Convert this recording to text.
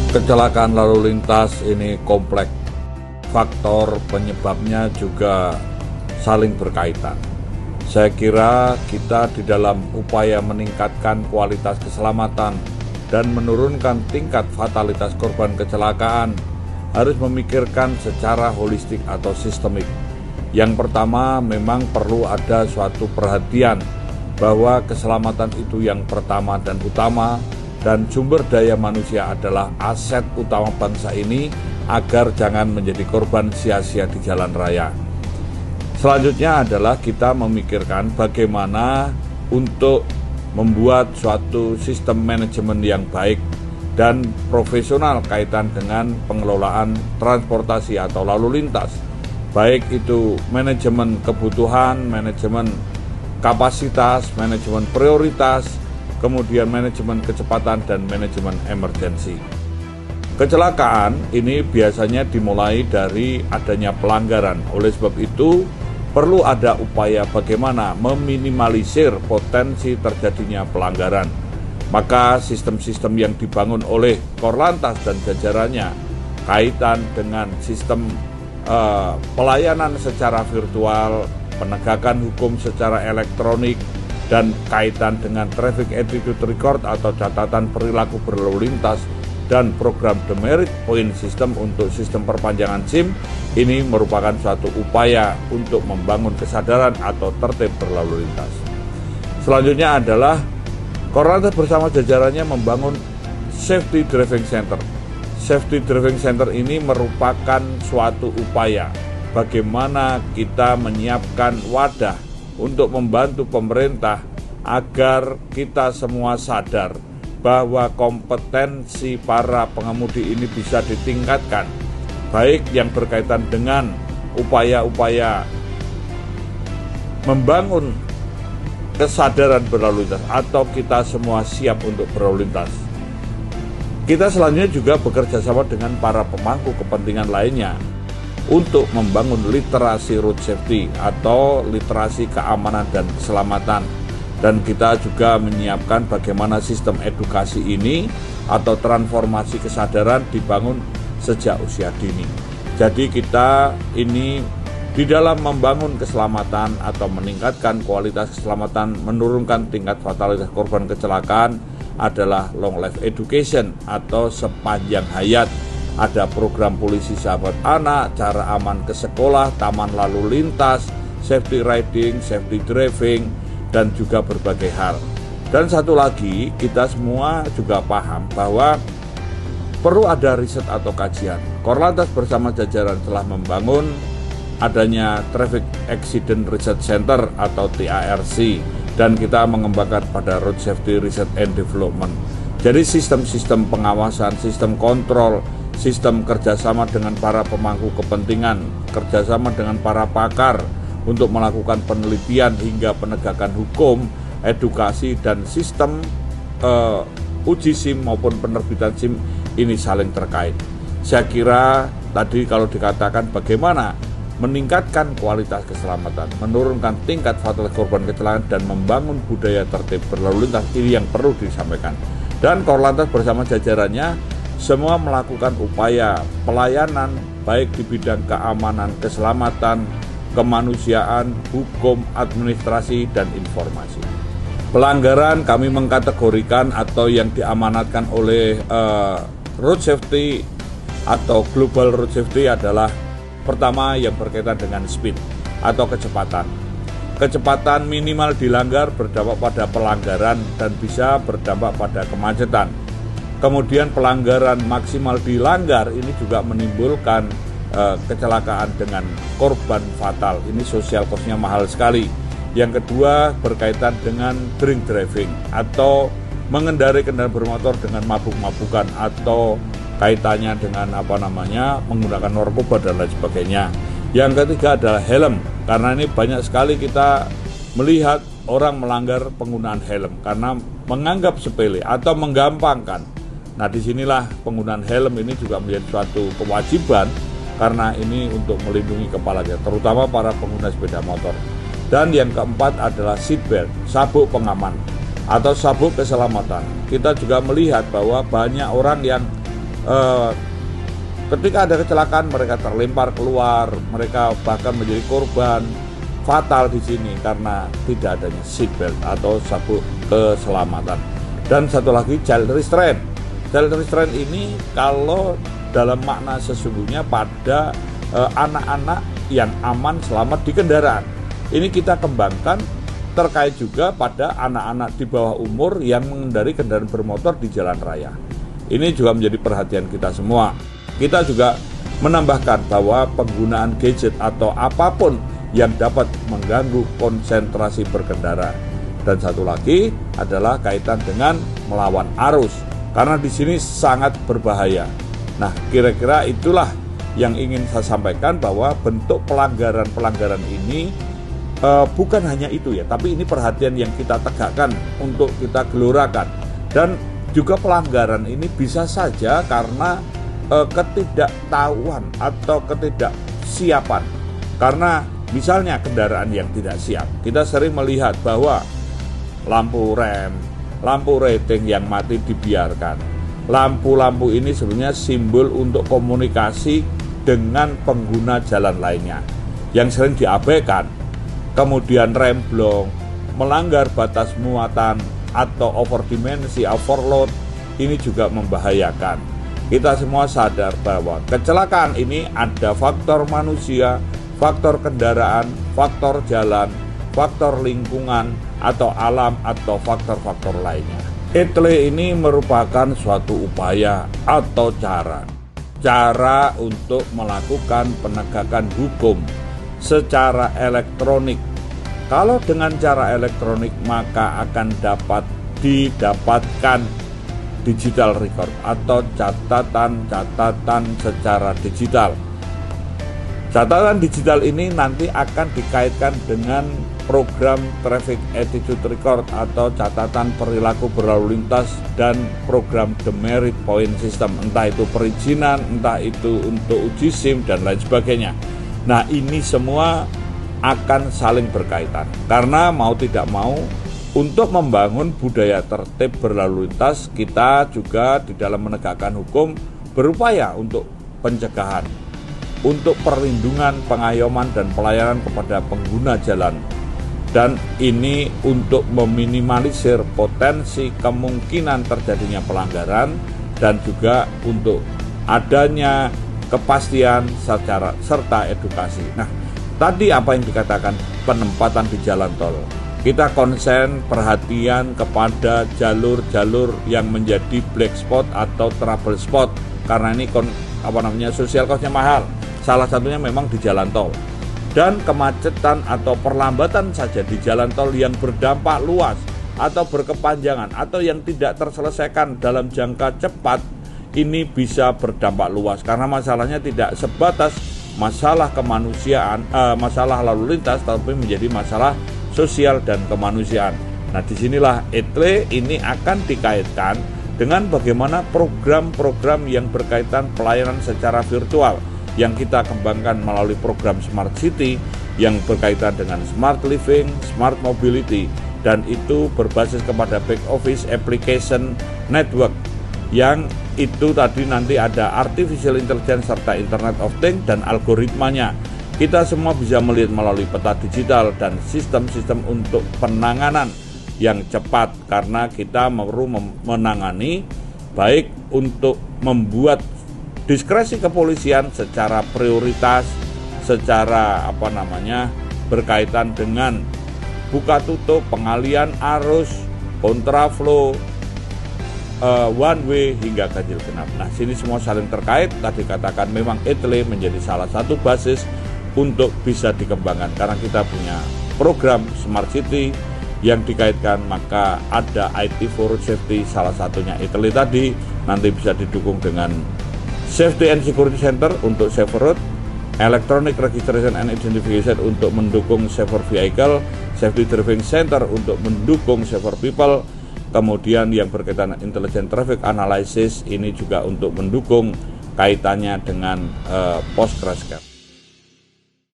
Kecelakaan lalu lintas ini kompleks, faktor penyebabnya juga saling berkaitan. Saya kira kita di dalam upaya meningkatkan kualitas keselamatan dan menurunkan tingkat fatalitas korban kecelakaan harus memikirkan secara holistik atau sistemik. Yang pertama, memang perlu ada suatu perhatian bahwa keselamatan itu yang pertama dan utama, dan sumber daya manusia adalah aset utama bangsa ini agar jangan menjadi korban sia-sia di jalan raya. Selanjutnya adalah kita memikirkan bagaimana untuk membuat suatu sistem manajemen yang baik dan profesional kaitan dengan pengelolaan transportasi atau lalu lintas, baik itu manajemen kebutuhan, manajemen kapasitas, manajemen prioritas, kemudian manajemen kecepatan dan manajemen emergensi. Kecelakaan ini biasanya dimulai dari adanya pelanggaran. Oleh sebab itu, perlu ada upaya bagaimana meminimalisir potensi terjadinya pelanggaran. Maka sistem-sistem yang dibangun oleh Korlantas dan jajarannya kaitan dengan sistem pelayanan secara virtual, penegakan hukum secara elektronik, dan kaitan dengan traffic attitude record atau catatan perilaku berlalu lintas dan program demerit point system untuk sistem perpanjangan SIM ini merupakan suatu upaya untuk membangun kesadaran atau tertib berlalu lintas. Selanjutnya adalah Korlantas bersama jajarannya membangun Safety Driving Center. Safety Driving Center ini merupakan suatu upaya bagaimana kita menyiapkan wadah untuk membantu pemerintah agar kita semua sadar bahwa kompetensi para pengemudi ini bisa ditingkatkan, baik yang berkaitan dengan upaya-upaya membangun kesadaran berlalu lintas atau kita semua siap untuk berlalu lintas. Kita selanjutnya juga bekerja sama dengan para pemangku kepentingan lainnya untuk membangun literasi road safety atau literasi keamanan dan keselamatan. Dan kita juga menyiapkan bagaimana sistem edukasi ini atau transformasi kesadaran dibangun sejak usia dini. Jadi kita ini di dalam membangun keselamatan atau meningkatkan kualitas keselamatan, menurunkan tingkat fatalitas korban kecelakaan adalah long life education atau sepanjang hayat. Ada program polisi sahabat anak, cara aman ke sekolah, taman lalu lintas, safety riding, safety driving, dan juga berbagai hal. Dan satu lagi, kita semua juga paham bahwa perlu ada riset atau kajian. Korlantas bersama jajaran telah membangun adanya Traffic Accident Research Center atau TARC, dan kita mengembangkan pada Road Safety Research and Development. Jadi sistem-sistem pengawasan, sistem kontrol, sistem kerjasama dengan para pemangku kepentingan, kerjasama dengan para pakar untuk melakukan penelitian hingga penegakan hukum, edukasi, dan sistem uji SIM maupun penerbitan SIM ini saling terkait. Saya kira tadi kalau dikatakan bagaimana meningkatkan kualitas keselamatan, menurunkan tingkat fatalitas korban kecelakaan, dan membangun budaya tertib berlalu lintas, ini yang perlu disampaikan. Dan Korlantas bersama jajarannya semua melakukan upaya pelayanan baik di bidang keamanan, keselamatan, kemanusiaan, hukum, administrasi, dan informasi. Pelanggaran kami mengkategorikan atau yang diamanatkan oleh road safety atau global road safety adalah pertama yang berkaitan dengan speed atau kecepatan. Kecepatan minimal dilanggar berdampak pada pelanggaran dan bisa berdampak pada kemacetan. Kemudian pelanggaran maksimal dilanggar ini juga menimbulkan kecelakaan dengan korban fatal. Ini social cost-nya mahal sekali. Yang kedua berkaitan dengan drink driving atau mengendarai kendaraan bermotor dengan mabuk-mabukan atau kaitannya dengan menggunakan narkoba dan lain sebagainya. Yang ketiga adalah helm, karena ini banyak sekali kita melihat orang melanggar penggunaan helm karena menganggap sepele atau menggampangkan. Nah, disinilah penggunaan helm ini juga menjadi suatu kewajiban karena ini untuk melindungi kepala kita, terutama para pengguna sepeda motor. Dan yang keempat adalah seatbelt, sabuk pengaman atau sabuk keselamatan. Kita juga melihat bahwa banyak orang yang ketika ada kecelakaan mereka terlempar keluar, mereka bahkan menjadi korban fatal di sini karena tidak adanya seatbelt atau sabuk keselamatan. Dan satu lagi child restraint. Child restraint ini kalau dalam makna sesungguhnya pada anak-anak yang aman selamat di kendaraan. Ini kita kembangkan terkait juga pada anak-anak di bawah umur yang mengendarai kendaraan bermotor di jalan raya. Ini juga menjadi perhatian kita semua. Kita juga menambahkan bahwa penggunaan gadget atau apapun yang dapat mengganggu konsentrasi berkendara. Dan satu lagi adalah kaitan dengan melawan arus, karena di sini sangat berbahaya. Nah, kira-kira itulah yang ingin saya sampaikan, bahwa bentuk pelanggaran-pelanggaran ini bukan hanya itu ya, tapi ini perhatian yang kita tegakkan untuk kita gelorakan. Dan juga pelanggaran ini bisa saja karena ketidaktahuan atau ketidaksiapan. Karena misalnya kendaraan yang tidak siap, kita sering melihat bahwa lampu rem, lampu rating yang mati dibiarkan. Lampu-lampu ini sebenarnya simbol untuk komunikasi dengan pengguna jalan lainnya yang sering diabaikan. Kemudian remblong, melanggar batas muatan atau overdimensi, overload, ini juga membahayakan. Kita semua sadar bahwa kecelakaan ini ada faktor manusia, faktor kendaraan, faktor jalan, faktor lingkungan atau alam atau faktor-faktor lainnya. ETLE ini merupakan suatu upaya atau cara untuk melakukan penegakan hukum secara elektronik. Kalau dengan cara elektronik maka akan dapat didapatkan digital record atau catatan-catatan secara digital. Catatan digital ini nanti akan dikaitkan dengan program traffic attitude record atau catatan perilaku berlalu lintas dan program demerit point system, entah itu perizinan, entah itu untuk uji SIM dan lain sebagainya. Nah, ini semua akan saling berkaitan karena mau tidak mau untuk membangun budaya tertib berlalu lintas, kita juga di dalam menegakkan hukum berupaya untuk pencegahan, untuk perlindungan, pengayoman, dan pelayanan kepada pengguna jalan. Dan ini untuk meminimalisir potensi kemungkinan terjadinya pelanggaran dan juga untuk adanya kepastian serta edukasi. Nah, tadi apa yang dikatakan penempatan di jalan tol. Kita konsen perhatian kepada jalur-jalur yang menjadi black spot atau trouble spot karena ini social cost-nya mahal. Salah satunya memang di jalan tol. Dan kemacetan atau perlambatan saja di jalan tol yang berdampak luas atau berkepanjangan atau yang tidak terselesaikan dalam jangka cepat ini bisa berdampak luas karena masalahnya tidak sebatas masalah kemanusiaan, masalah lalu lintas, tapi menjadi masalah sosial dan kemanusiaan. Nah, disinilah ETLE ini akan dikaitkan dengan bagaimana program-program yang berkaitan pelayanan secara virtual yang kita kembangkan melalui program Smart City yang berkaitan dengan Smart Living, Smart Mobility, dan itu berbasis kepada back office application network yang itu tadi nanti ada artificial intelligence serta Internet of Things dan algoritmanya. Kita semua bisa melihat melalui peta digital dan sistem-sistem untuk penanganan yang cepat karena kita perlu menangani baik untuk membuat diskresi kepolisian secara prioritas, secara berkaitan dengan buka tutup, pengalian arus, kontraflow, one way hingga ganjil genap. Nah, sini semua saling terkait. Tadi katakan memang ETLE menjadi salah satu basis untuk bisa dikembangkan karena kita punya program Smart City yang dikaitkan, maka ada IT for Safety, salah satunya ETLE tadi, nanti bisa didukung dengan Safety and Security Center untuk safer road, Electronic Registration and Identification untuk mendukung safer vehicle, Safety Driving Center untuk mendukung safer people, kemudian yang berkaitan Intelligent Traffic Analysis ini juga untuk mendukung kaitannya dengan post crash care.